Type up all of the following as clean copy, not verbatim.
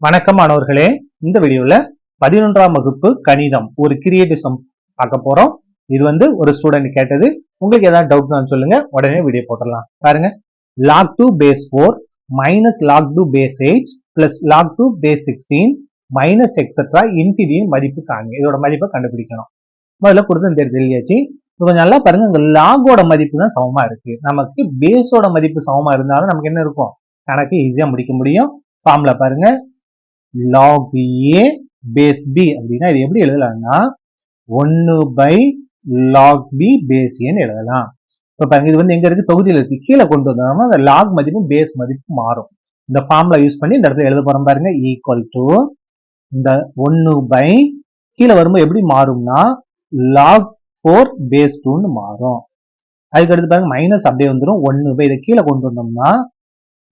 வணக்கம் மாணவர்களே. இந்த வீடியோல 11ஆம் வகுப்பு கணிதம் ஒரு கிரியேட்டிவ் சம் பார்க்க போறோம். இது ஒரு ஸ்டூடெண்ட் கேட்டது. உங்களுக்கு ஏதாவது டவுட்னா சொல்லுங்க, உடனே வீடியோ போட்டுடலாம். பாருங்க, log 2 base 4 minus log 2 base 8 plus log 2 base 16 minus etc infinity மதிப்பு காண்க. இதோட மதிப்பை கண்டுபிடிக்கணும். முதல்ல கொடுத்து இந்த எழுதியாச்சு. கொஞ்சம் நல்லா பாருங்க, இந்த லாகோட மதிப்பு தான் சமமா இருக்கு. நமக்கு பேஸோட மதிப்பு சமமா இருந்தாலும் நமக்கு என்ன இருக்கும், கணக்கு ஈஸியா முடிக்க முடியும். ஃபார்முலா பாருங்க, log a base b அப்படின்னா இது எப்படி எழுதலாம்னா 1 by log b base a ன்னு எழுதலாம். இப்ப பாருங்க, இது எங்க இருக்கு, தொகுதியில் இருக்கு. கீழே கொண்டு வந்தோம்னா அந்த log மதிப்பு பேஸ் மதிப்பு மாறும். இந்த ஃபார்முலா யூஸ் பண்ணி இந்த இடத்துல எழுத போறோம். பாருங்க, ஈக்குவல் டு இந்த 1 by கீழே வரும்போது எப்படி மாறும்னா log 4 base 2 ன்னு மாறும். அதுக்கு அடுத்து பாருங்க, மைனஸ் அப்படியே வந்துடும். 1 by இதை கீழே கொண்டு வந்தோம்னா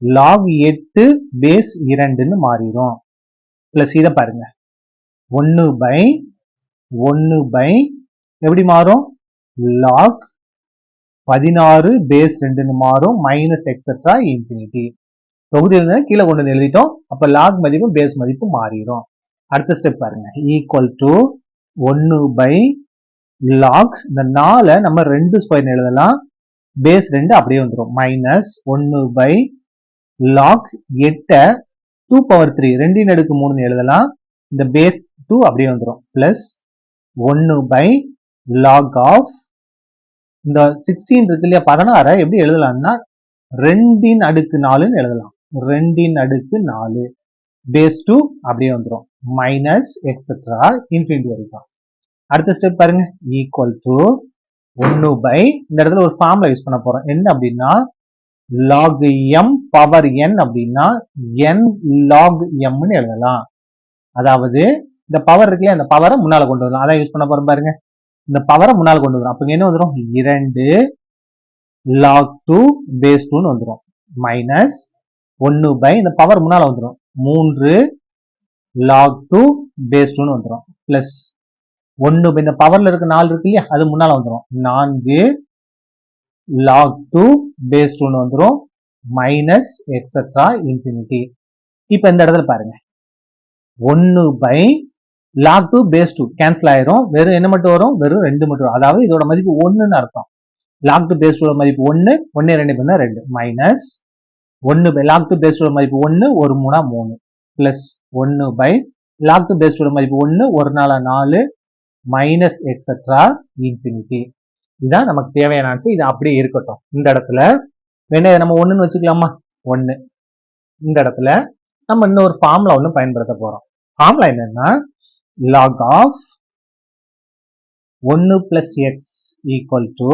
log 8 base 2ன்னு மாறிடும். பிளஸ் இதை பாருங்க, 1 by எப்படி மாறும், log 16 base 2ன்னு மாறும். Minus etcetera infinity. தொகுதியில் கீழே கொண்டு வந்து எழுதிட்டோம். அப்ப log மதிப்பு பேஸ் மதிப்பு மாறிடும். அடுத்த ஸ்டெப் பாருங்க, ஈக்குவல் டு 1 by log இந்த 4 நம்ம 2 ஸ்கொயர் எழுதலாம். பேஸ் 2 அப்படியே வந்துடும். மைனஸ் 1 by log 8 2 power 3 2 அடுக்கு 3 எழுதலாம். இந்த பேஸ் 2 அப்படியே வந்துடும். பிளஸ் 1 by log of இந்த 16 இருக்கு இல்லையா, 16 எப்படி எழுதலாம்னா 2 அடுக்கு 4 எழுதலாம். 2 அடுக்கு 4 பேஸ் 2 அப்படியே வந்துடும். மைனஸ் எக்ஸெட்ரா இன்ஃபினிட்டி வரைக்கும். அடுத்த ஸ்டெப் பாருங்க, ஈக்குவல் டு 1 by இந்த இடத்துல ஒரு ஃபார்முலா யூஸ் பண்ண போறோம். என்ன அப்படின்னா log m power n அப்படின்னா n log m ன்னு எழுதலாம். அதாவது இந்த பவர் இருக்குல்லையா, அந்த பவரை முன்னால கொண்டு வரலாம். அதான் யூஸ் பண்ண போறோம். பாருங்க, இந்த பவரை முன்னால கொண்டு வரும். அப்ப என்ன வந்துடும், 2 log 2 base 2ன்னு வந்துடும். மைனஸ் 1 by இந்த பவர் முன்னால வந்துடும். 3 log 2 base 2ன்னு வந்துடும். பிளஸ் 1 by இந்த பவர்ல இருக்க 4 இருக்கு இல்லையா, அது முன்னால வந்துடும். 4 log 2 base 2ன்னு வந்துடும். Minus etcetera infinity. இப்ப இந்த இடத்துல பாருங்க, 1 by log 2 base 2 கேன்சல் ஆயிரும். வெறும் என்ன மட்டும் வரும், வெறும் 2 மட்டும் வரும். அதாவது இதோட மதிப்பு 1ன்னு அர்த்தம். log 2 base 2 மதிப்பு 1, 1 2 பண்ணா 2. மைனஸ் 1 by log 2 base 2 மதிப்பு 1, 1 3 3. பிளஸ் 1 by log 2 base 2 மதிப்பு 1, 1 4 4. Minus etcetera infinity. இதுதான் நமக்கு தேவையான ஆன்சர். இது அப்படியே இருக்கட்டும். இந்த இடத்துல வேணா நம்ம 1ன்னு வச்சுக்கலாமா, 1. இந்த இடத்துல நம்ம இன்னொரு ஃபார்முலா ஒன்று பயன்படுத்த போறோம். ஃபார்முலா என்னன்னா log of 1 plus x equal to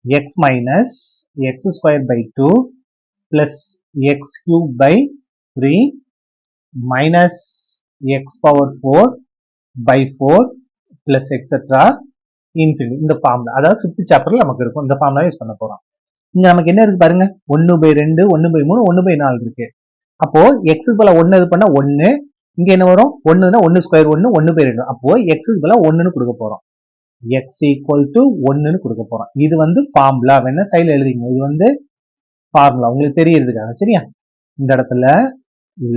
x minus x square by 2 plus x cube by 3 minus x power 4 by 4 plus etc infinity. இந்த ஃபார்முலா அதாவது 5th சாப்டர்ல நமக்கு இருக்கும். இந்த ஃபார்முலா யூஸ் பண்ண போறோம். இங்க நமக்கு என்ன இருக்கு பாருங்க, 1 by 2 1 by 3 1 by 4 இருக்கு. அப்போ x க்கு பதிலா 1 இது பண்ணா 1, இங்க என்ன வரும், 1னா 1 ஸ்கொயர் 1 1 by 2. அப்போ x க்கு பதிலா 1ன்னு கொடுக்க போறோம். x equal to 1ன்னு கொடுக்க போறோம். இது ஃபார்முலா, வேணா சைடுல எழுதிங்க. இது ஃபார்முலா உங்களுக்கு தெரியறதுக்காக, சரியா? இந்த இடத்துல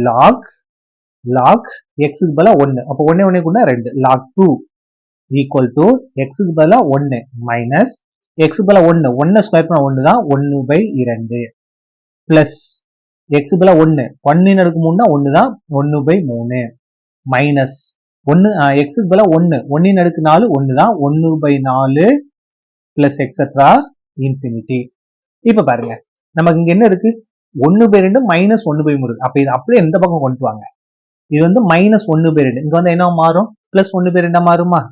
log x க்கு பதிலா 1, அப்போ 1 1 கூட 2, log 2 equal to x க்கு பதிலா 1 மைனஸ் x க்கு பதிலா 1 1 ஸ்கொயர் பண்ணா 1 தான், 1 by 2 பிளஸ் x க்கு பதிலா 1 1 அடுக்கு 3 தான் 1 தான், 1 by 3 மைனஸ் 1 x க்கு பதிலா 1 1 அடுக்கு 4 1 தான், 1 by 4 பிளஸ் எக்ஸெட்ரா இன்ஃபினிட்டி. இப்ப பாருங்க, நமக்கு இங்க என்ன இருக்கு, 1 by 2 மைனஸ் 1 by 3. அப்ப இது அப்படியே எந்த பக்கம் கொண்டு வாங்க. இது மைனஸ் 1 by 2, இங்க என்ன மாறும், பிளஸ் 1 by 2 மாறுமா,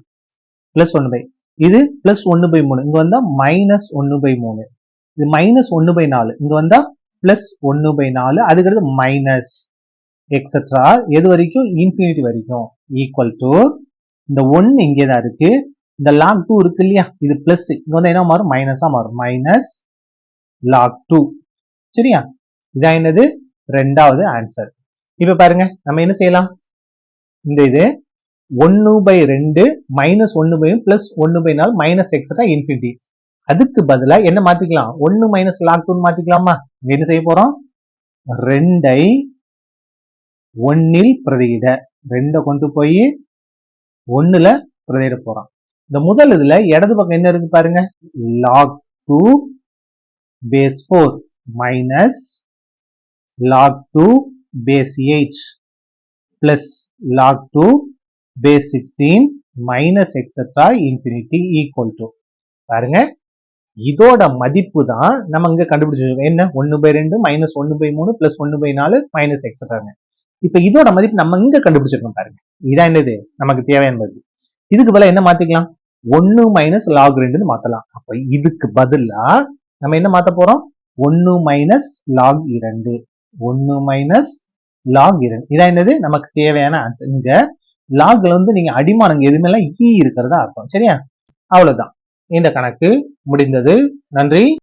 பிளஸ் 1 by இது பிளஸ் 1 by 3, இங்க வந்தா மைனஸ் 1 by 3. இது மைனஸ் 1 by 4, இங்க வந்தா பிளஸ் 1 by 4. அதுக்கடுத்து மைனஸ் எக்ஸெட்ரா எது வரைக்கும், இன்ஃபினிட்டி வரைக்கும். ஈக்குவல் டு இந்த 1 இங்கே தான் இருக்கு, இந்த log 2 இருக்கு இல்லையா, இது பிளஸ், இங்க என்ன மாறும், மைனஸா மாறும். Minus log 2. சரியா? இதான் என்னது, ரெண்டாவது ஆன்சர். இப்ப பாருங்க, நம்ம என்ன செய்யலாம், இந்த இது 1 by 2 minus 1 by plus 1 by 4 minus etcetera infinity. அதுக்கு பதிலா என்ன மாத்திக்கலாம், 1 மைனஸ் log 2 மாத்திக்கலாமா? என்ன செய்ய போறோம், 2ஐ ஒன்னில் பிரதியிட. 2 கொண்டு போய் 1ல பிரதியிட போறோம். இந்த முதல் இதுல இடது பக்கம் என்ன இருக்கு பாருங்க, log 2 base 4 minus log 2 base 8 plus log 2 base 16 minus etc infinity equal to. பாருங்க, இதோட மதிப்பு தான் நம்ம இங்க கண்டுபிடிச்சிருக்கோம். என்ன, 1/2 minus 1/3 plus 1/4 minus etc. இப்ப இதோட மதிப்பு நம்ம இங்க கண்டுபிடிச்சிருக்கோம் பாருங்க. இதான் என்னது நமக்கு தேவையானது. இதுக்கு பதிலா என்ன மாத்திக்கலாம், 1 minus log 2 மாத்தலாம். அப்ப இதுக்கு பதிலா நம்ம என்ன மாத்த போறோம், 1 minus log 2, 1 minus log 2. இதான் என்னது நமக்கு தேவையான ஆன்சர். இங்க லாக்ல வந்து நீங்க அடிமானங்க எதுவுமே இருக்கிறதா அர்த்தம். சரியா, அவ்வளவுதான். இந்த கணக்கு முடிந்தது. நன்றி.